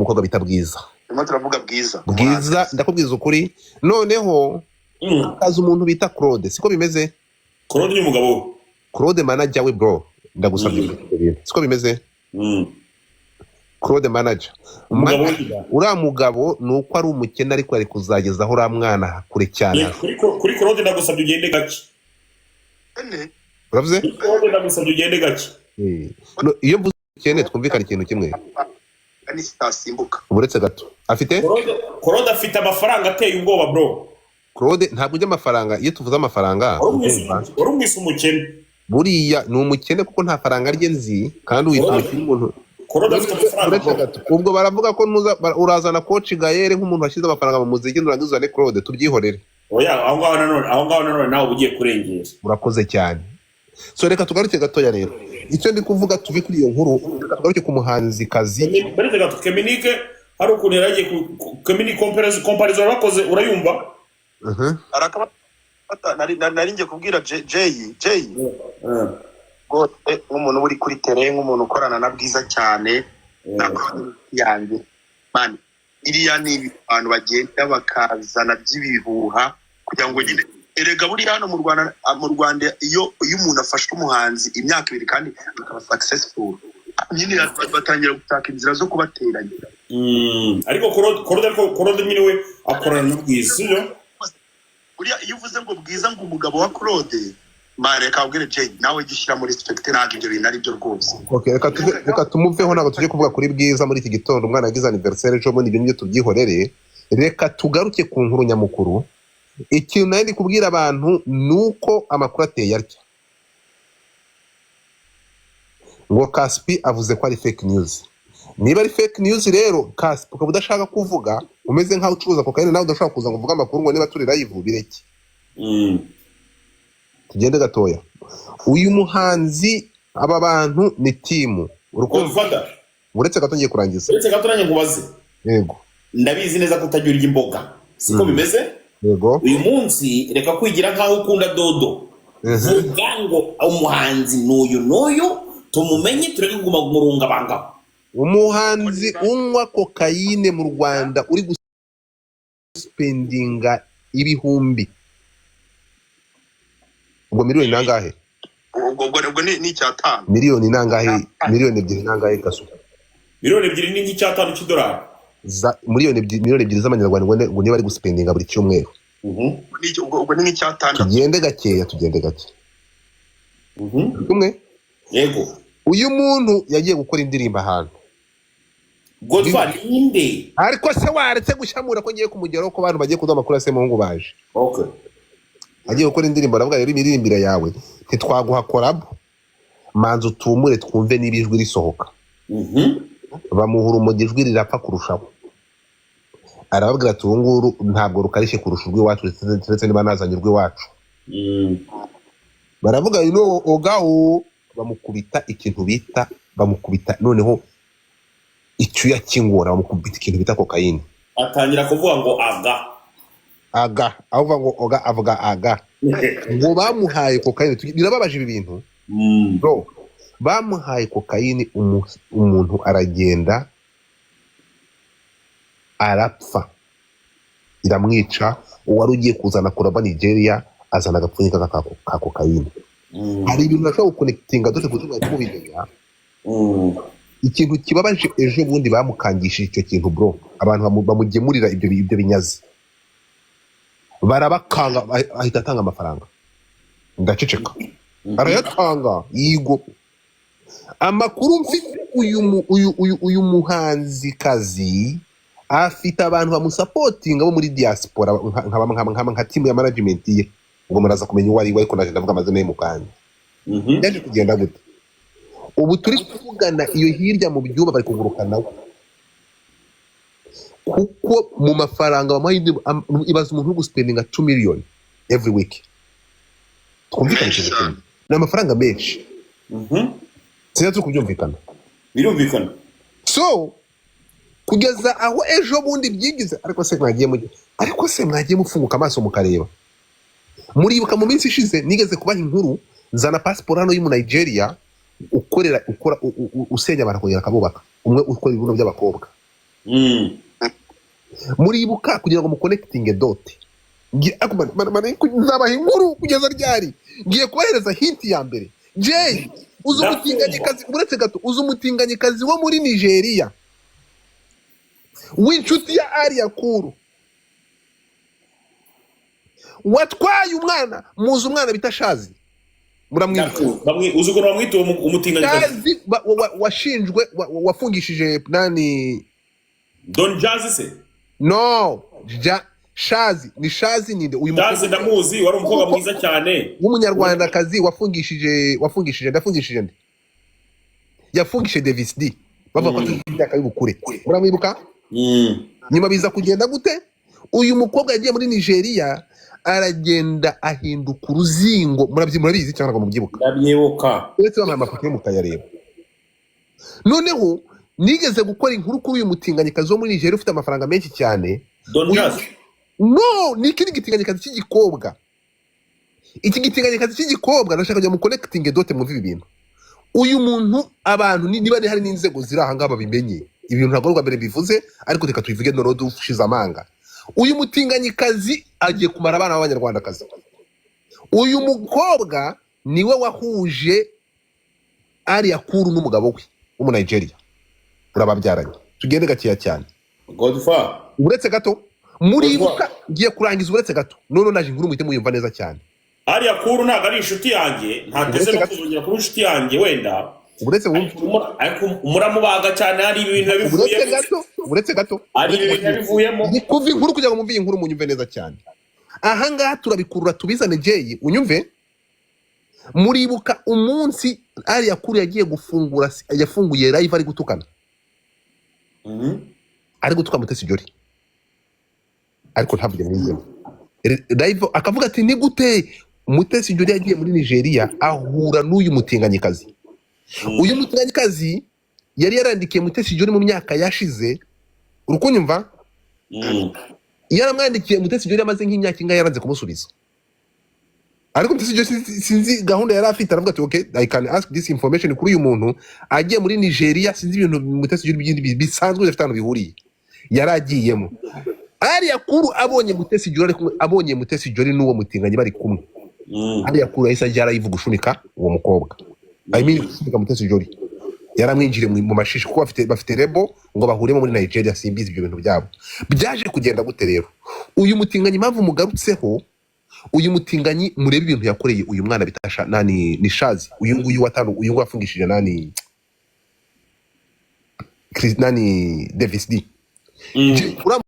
umukobwa bita Bwiza. Turavuga Bwiza. Bwiza ndakubwiza ukuri. Noneho kaza umuntu bita Claude. Siko bimeze? Claude ni umugabo. Claude manager we bro. Ndagusabye. Siko bimeze? Claude manager. Uriya mugabo nuko ari umukene ariko ari kuzageza aho uriya mwana kure cyane. Kuri Claude ndagusabye ugende gake. Uravuze? Claude ndagusabye ugende gake. Iyo mvuze umukene twumvikana ikintu kimwe. Ani sitasimbuka. Uretse gato. Afite? Claude afite amafaranga ateye ubwoba bro. Claude ntabwo ujya amafaranga. Iyo tuvuze amafaranga urumwise umukene. Buriya ni umukene kuko nta faranga rye nzi kandi witwa umuntu. Ubwo baravuga ko urazana coach Gaël nk'umuntu washize amafaranga mu muziki nurangizane Claude tubyihorere. Oya aho ngaho nanone nawe ugiye kurengera. Urakoze cyane. So reka tugaruke gatoya rero. Icyo ndi kuvuga tuvi kuri iyo nkuru tugaruke ku muhanzi kazi. Bareze gato Keminique hari ukuntu yaragiye Keminique comparison bakoze urayumva? Arakaba nari ngiye kubwira Jay. Nk'umuntu uri kuri terrain nk'umuntu ukorana na Bwiza cyane yanjye man iriya ni abantu bagenda bakazana by'ibihuha kugira ngo nyine erega buri hano mu Rwanda iyo umuntu afashe umuhanzi imyaka 2 kandi akaba successful nyine batangira gutaka inzira zo kubateranya ariko Claude nyine we akorana na Bwiza sibyo buriya iyo uvuze ngo Bwiza ngo umugabo wa Claude mare kabwire Jay nawe gishyira muri respect ntabwo ibyo bintu ari byo rwose. Okay reka tumuveho ntabwo tuje kuvuga kuri Bwiza muri iki gitondo umwana yagize anniversaire ejo muri ibyo nibyo tubyihorere. Reka tugaruke ku nkuru nyamukuru. Ikintu nari ndi kubwira abantu nuko amakuru ateye atya ngo Caspi avuze ko ari fake news. Niba ari fake news rero Caspi ukaba udashaka kuvuga umeze nkaho ucuruza kokaine nawe udashaka kuza ngo uvuga amakuru ngo niba turi live bireke. Tugende gatoya. Uyu muhanzi aba bantu ni team. Urukumva? Uretse gato ngiye kurangiza. Uretse gato nanye nkubaze. Yego. Ndabizi neza ko utajya urya imboga. Siko bimeze? Yego. Uyu munsi reka kwigira nkaho ukunda dodo. Vuga ngo umuhanzi n'uyu tumumenye tureke kuguma murunga banga. Umuhanzi unywa kokayine mu Rwanda uri guspendinga ibihumbi. Ubwo miliyoni nangahe? Ubwo ni cyatanu. Miliyoni nangahe? Miliyoni 2 nangahe kaso? Miliyoni 2 ni cyatanu cy'idolari. Miliyoni 2 z'amanyarwanda ngo niba ari guspendinga buri cyumweru. Ubwo ni cyatanu. Tugende gake. Kumwe? Yego. Uyu muntu yagiye gukora indirimbo ahantu. Godfather inde. Ariko se waretse gushamura ko ngiye kumugeraho ko abantu bagiye kuduha amakuru ase muhungu baje. Okay. Agiye gukora indirimbo aravuga rero imiririmbire yawe ntitwaguha collab manzo tumure twumve nibijwi risohoka. Bamuhura umugijwi rirapfa kurushaho. Arababwira ati urunguru ntabwo rukarishe kurusha urw'iwacu ndetse niba nazanye urw'iwacu. Baravuga ogaho bamukubita ikintu bita bamukubita noneho icyuya kingora bamukubita ikintu bita kokayine. Atangira kuvuga ngo aga avuga ngo oga avuga aga ngo bamuhaye kokayine birababaje ibi bintu bro bamuhaye kokayine umuntu aragenda arapfa iramwica uwari ugiye kuzana kuraba Nigeria azana agapfunyika ka kokayine. Hari ibintu nashaka guconnectinga dose kuzuba kubimenya. Ikintu kibabaje ejo bundi bamukangishije icyo kintu bro abantu bamugemurira ibyo binyazi barabakanga ahita atanga amafaranga ndaceceka arayatanga yigo. Amakuru mfite uyu muhanzi kazi afite abantu bamusapotinga bo muri diaspora nka team ya management ye ngo muraza kumenya uwo ari we ariko ndavuga amazina ye mu kanya. Yaje kugenda gute ubu turi kuvugana iyo hirya mu byuba bari kugurukana kuko mu mafaranga bamuhaye ibaza umuntu uri guspendinga 2 million every week. Twumvikana ni amafaranga menshi. Sinzi turi kubyumvikana. Birumvikana. So kugeza aho ejo bundi byigize ariko se mwagiye mufunguka amaso mukareba. Muribuka mu minsi ishize nigeze kubaha inkuru zana passport hano y'u Nigeria ukora usenya abantu kongera akabubaka umwe ukora ibibuno by'abakobwa muribuka kugira ngo muconnecting dote nzabaha inkuru kugeza ryari ngiye kubahereza hint ya mbere Jay uzi umutinganyikazi uretse gato uzi umutinganyikazi wo muri Nigeria w'inshuti ya Aria Kuru watwaye umwana muzi umwana bita Shazi muramwibuka uzi ukuntu bamwita umutinganyikazi washinjwe wafungishije nani Don Jazzy se no Shazi ni Shazi ninde uyu Shazi ndamuzi wari umukobwa mwiza cyane w'umunyarwandakazi wafungishije ndafungishije nde yafungishije Davis D bavuga ko imyaka y'ubukure muramwibuka nyuma biza kugenda gute uyu mukobwa yagiye muri Nigeria aragenda ahinduka uruzingo murabizi cyangwa ngo mubyibuka ndabyibuka uretse bamwe amafoto y'umukayareba noneho nigeze gukora inkuru kuri uyu mutinganyikazi wo muri Nigeria ufite amafaranga menshi cyane Don Jazzy no ni ikindi gitinganyikazi cy'igikobwa iki gitinganyikazi cy'igikobwa ndashaka kujya mu connecting dote mu bintu uyu muntu abantu niba hari n'inzego ziri aha ngaha babimenye ibintu ntabwo mbere bivuze ariko reka tubivuge none dushize amanga uyu mutinganyikazi agiye kumara abana b'abanyarwandakazi uyu mukobwa niwe wahuje Aria Kuru n'umugabo we wo mu Nigeria urababyaranye tugende gakeya cyane Godfather uretse gato muribuka ngiye kurangiza uretse gato none naje inkuru muhite muyumva neza cyane Aria Kuru ntago ari inshuti yanjye ntateze no kuzongera kuba inshuti yanjye wenda uretse muramubaga cyane hari ibintu yabivuyemo uretse gato hari ibintu yabivuyemo ni kuva inkuru kugira ngo mumve inkuru munyumve neza cyane aha ngaha turabikurura tubizane Jay unyumve muribuka umunsi Aria Kuru yagiye gufungura yafunguye live ari gutukana ari gutuka Mutesi Jolly ariko ntabwo nizeye live akavuga ati ni gute Mutesi Jolly yagiye muri Nigeria ahura n'uyu mutinganyikazi uyu mutinganyikazi yari yarandikiye Mutesi Jolly mu myaka yashize urukunyumva yaramwandikiye Mutesi Jolly amaze nk'imyaka inga yaranze kumusubiza ariko Mutesi Jolly sinzi gahunda yari afite aravuga ati okay I can ask this information kuri uyu muntu agiye muri Nigeria sinzi ibintu Mutesi Jolly byindi bisanzwe bifite ahantu bihuriye yaragiyemo Aria Kuru abonye Mutesi Jolly abonye Mutesi Jolly n'uwo mutinganyi bari kumwe Aria Kuru yahise ajya arayivuga gushunika uwo mukobwa I mean gushunika Mutesi Jolly yaramwinjire mu mashishi kuko bafite rebo ngo bahuremo muri Nigeria simbizi ibyo bintu byabo byaje kugenda gute rero uyu mutinganyi mpamvu mugarutseho uyu mutinganyi murebe ibintu yakoreye uyu mwana bitasha nani ni Shazi uyu nguyu wafungishije nani Davis D